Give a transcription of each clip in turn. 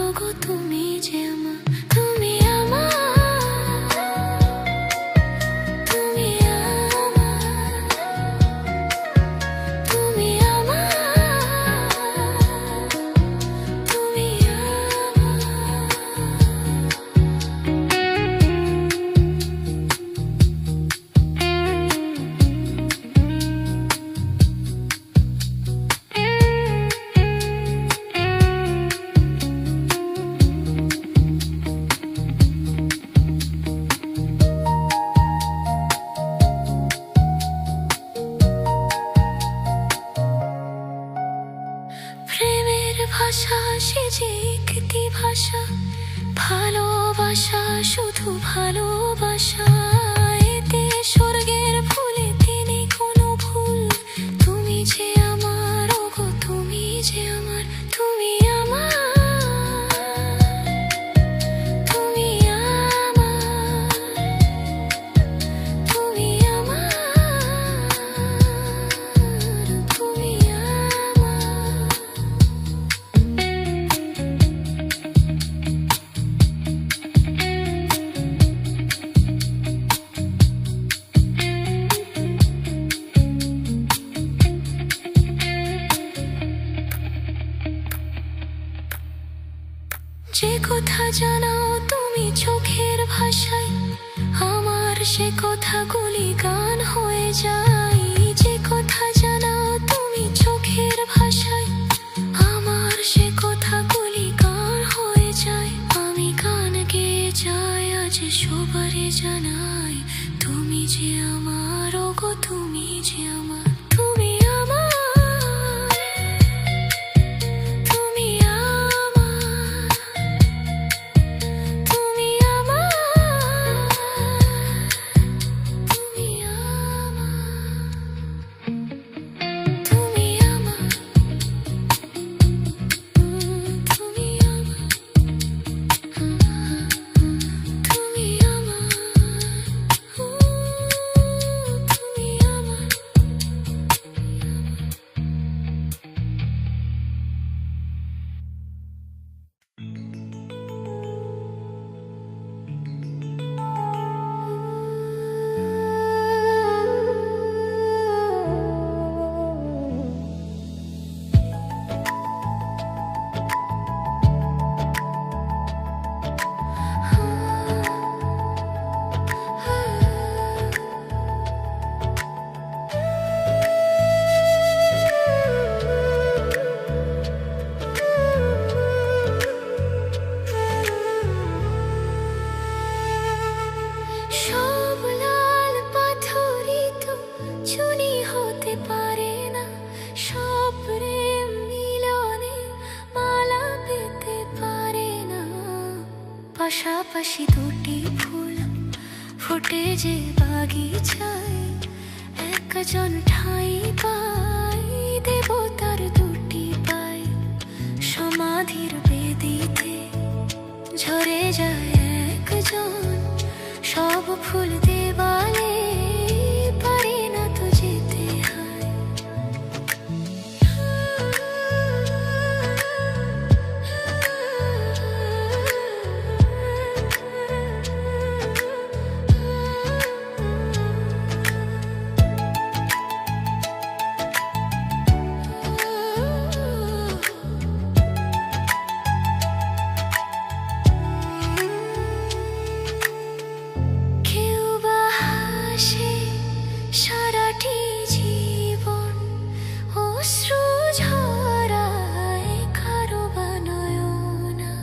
ওগো তুমি যে আমার, তুমি আমার, তুমি আমার, তুমি আমার, তুমি প্রেমের ভাষা সে যে একটি ভাষা, ভালোবাসা শুধু ভালোবাসা, এতে স্বর্গের ফুলে তিনি কোনো ভুল, তুমি যে আমার ওগো তুমি যে আমার, তুমি আমার, তুমি আমার, তুমি আমার, তুমি আমার। যে কথা জানাও তুমি চোখের ভাষায়, আমার সে কথাগুলি গান হয়ে যায়। যে কথা জানাও তুমি চোখের ভাষায়, আমার সে কথাগুলি গান হয়ে যায়। আমি গান গেয়ে যাই আজ সবারে জানাই, তুমি যে আমার ওগো তুমি যে আমার, তুমি আমার, তুমি আমার, তুমি আমার, তুমি আমার, তুমি আমার, তুমি আমার, তুমি আমার, তুমি আমার। সব লাল পাথরই তো চুনি হতে পারে না, সব প্রেম মিলনে মালা পেতে পারে না। পাশাপাশি দুটি ফুল ফুটে যে বাগিচায়, একজন ঠাঁই পায় দেবতার দুটি পায়। সমাধির বেদিতে ঝরে যায় একজন, সব ফুল দেওয়ালে পারে না তো যেতে হয়। কেউ বা হাসে সারাটি জীবন, অশ্রু ঝরায় কারো বা নয়না।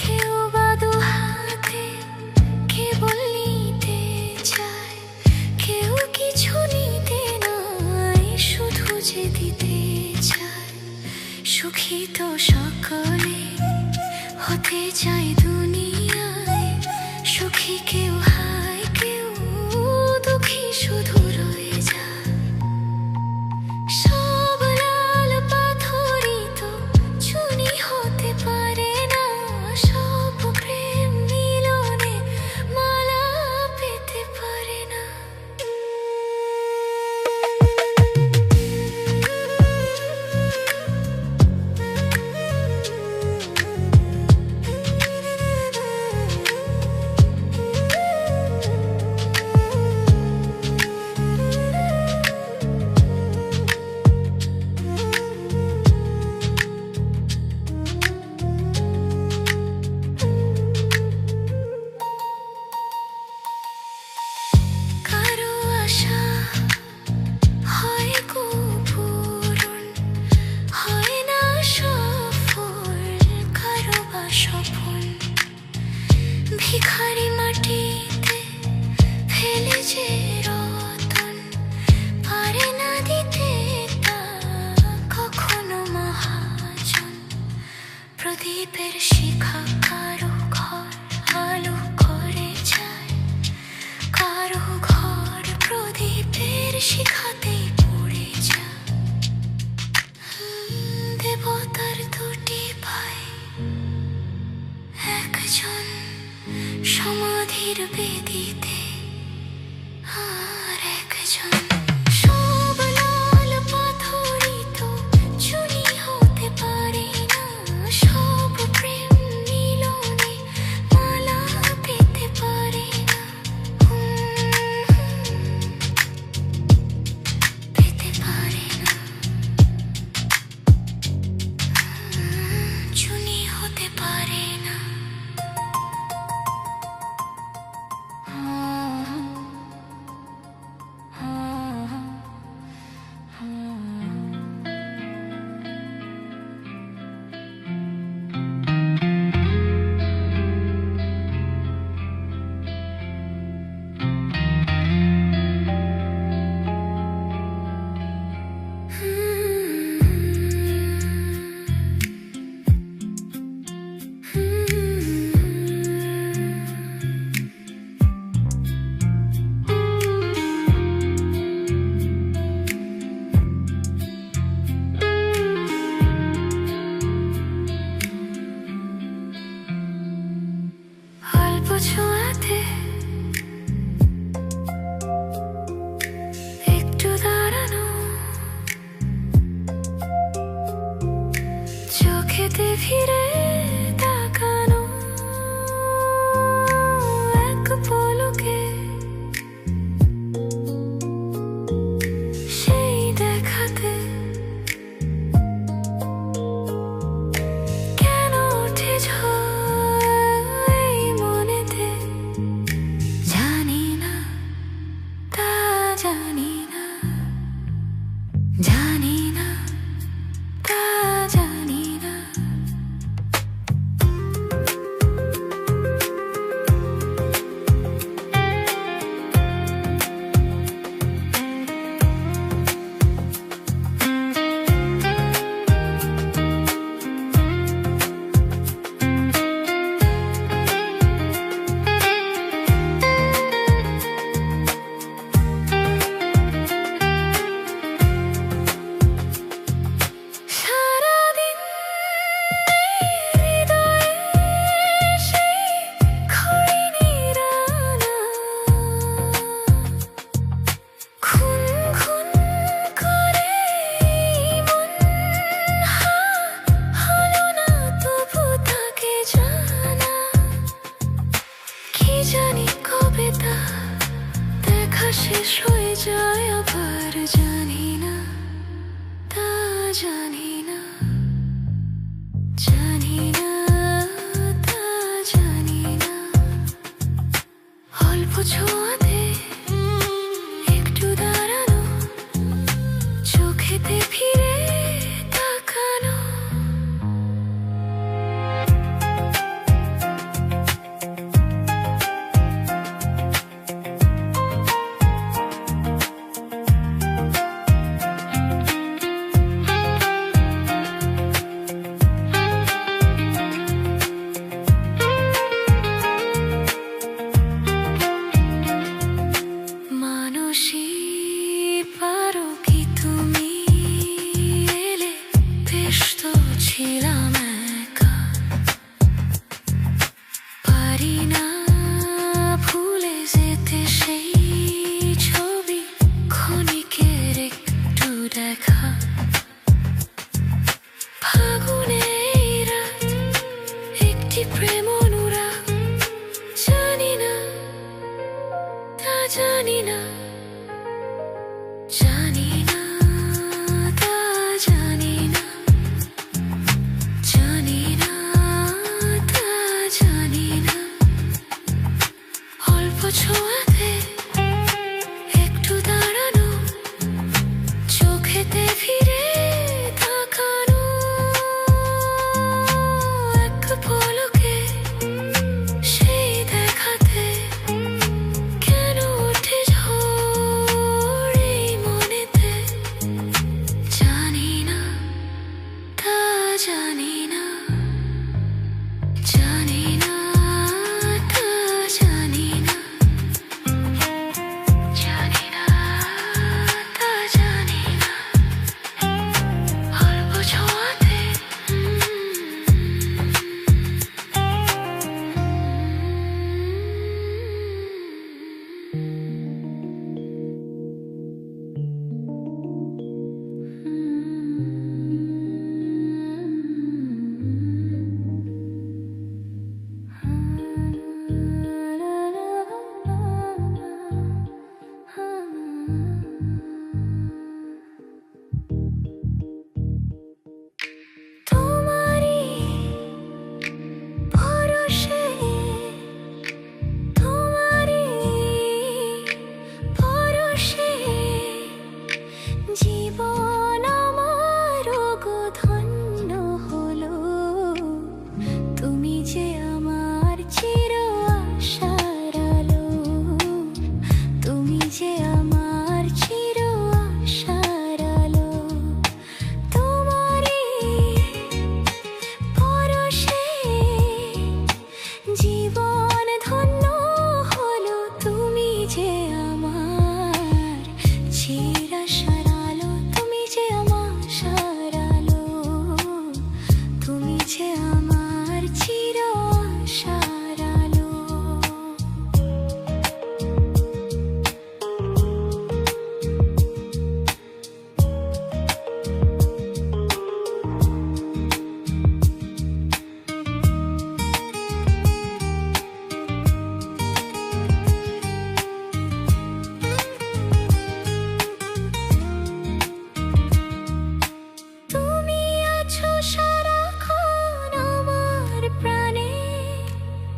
কেউ বা দুহাতে কেবল নিতে চায়, কেউ কিছু নিতে নয় শুধু যে দিতে চায়। সুখী তো সকলে হতে চায় দুনিয়ায়, সুখী কেউ হায় কেউ দুঃখী শুধু রয়ে যায়। সব লাল পাথরই তো চুনি হতে পারে না, সব প্রেম মিলনে মালা পেতে পারে না। প্রদীপের শিখা কারো ঘর আলো করে যায়, কারো ঘর প্রদীপের শিখাতে পড়ে যায়। দেবতার দুটি ভাই, একজন সমাধির বেদিতে, আর একজন সব লাল পাথরই তো চুনি হতে পারে না, সব প্রেম মিলনে মালা পেতে পারে না, পেতে পারে না, চুনি হতে পারে না। অল্প ছোঁয়াতে একটু দাঁড়ানো, চোখেতে ফিরে তাকানো, এক পলকে সেই দেখাতে কেন ওঠে ঝড় এই মনেতে, জানি না, তা জানি না, জানি না, তা জানি না।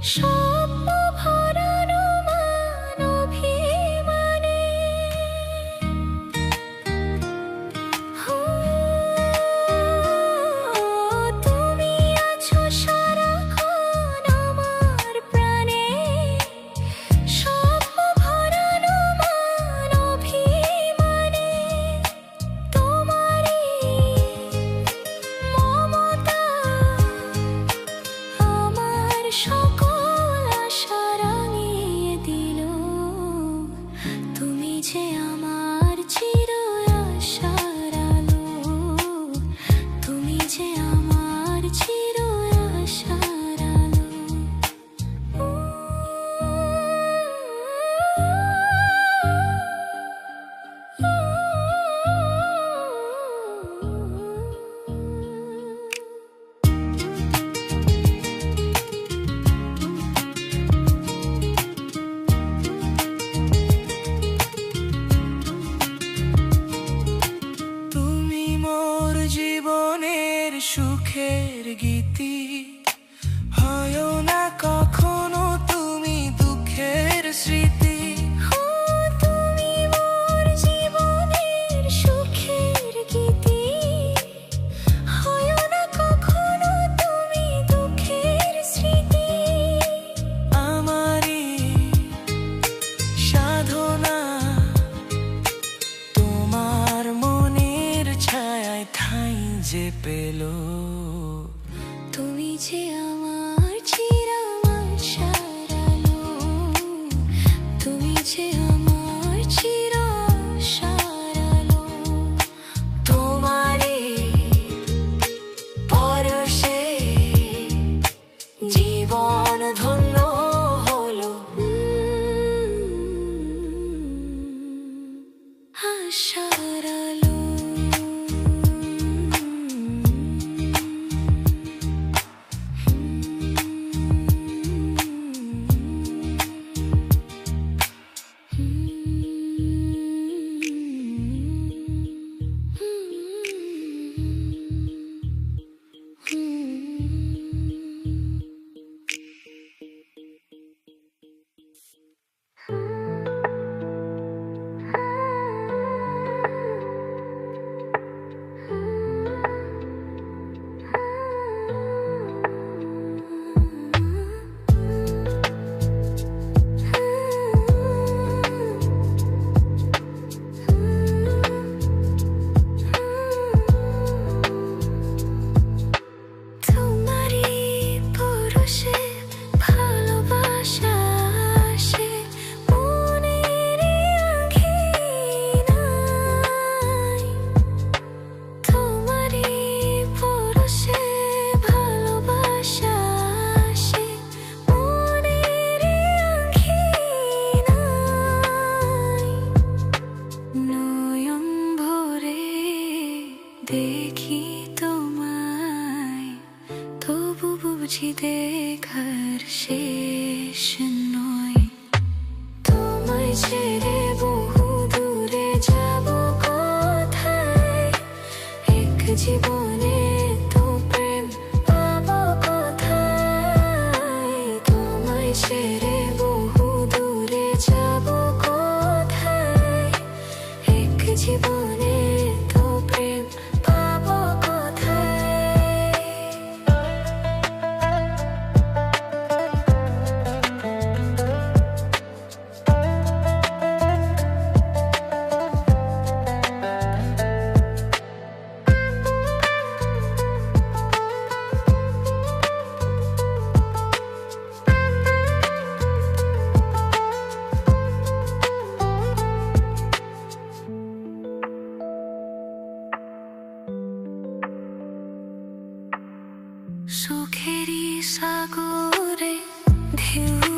স্বপ্ন ভরানো মান অভিমানে। তুমি আছো সারাক্ষণ আমার প্রাণে, স্বপ্ন ভরানো মান অভিমানে। তোমারই মমতা আমার সকল আশা রাঙিয়ে দিল। তুমি যে আমার চির আশার আলো, তুমি যে আমার চির আশার আলো। তুমি মোর জীবনের সুখের গীতি, হয় না কখনো তুমি দুঃখের স্মৃতি। তুমি মোর জীবনের সুখের গীতি, হয় না কখনো তুমি দুঃখের স্মৃতি। আমারই সাধনা তোমার মনের ছায়ায় ঠাঁই যে পেল। তুমি যে আমার চির আশার আলো, তুমি যে আমার চির আশার আলো। তোমারই পরশে জীবন ধন্য হলো। আশার আলো। তোমারই পরশে ভালোবাসা আসে মনের আঙ্গিনায়। তোমারই পরশে ভালোবাসা আসে মনের আঙ্গিনায়। নয়ন ভরে দেখি তোমায়, তবু বুঝি দেখার শেষ নয়। তোমায় ছেড়ে বহু দূরে যাব কোথায়, এক জীবনে তো প্রেম পাবো কোথায়। তোমায় ছেড়ে বহু দূরে যাব কোথায়, এক জীবনে তো প্রেম পাবো কোথায়। সুখেরই সাগরে ঢেউ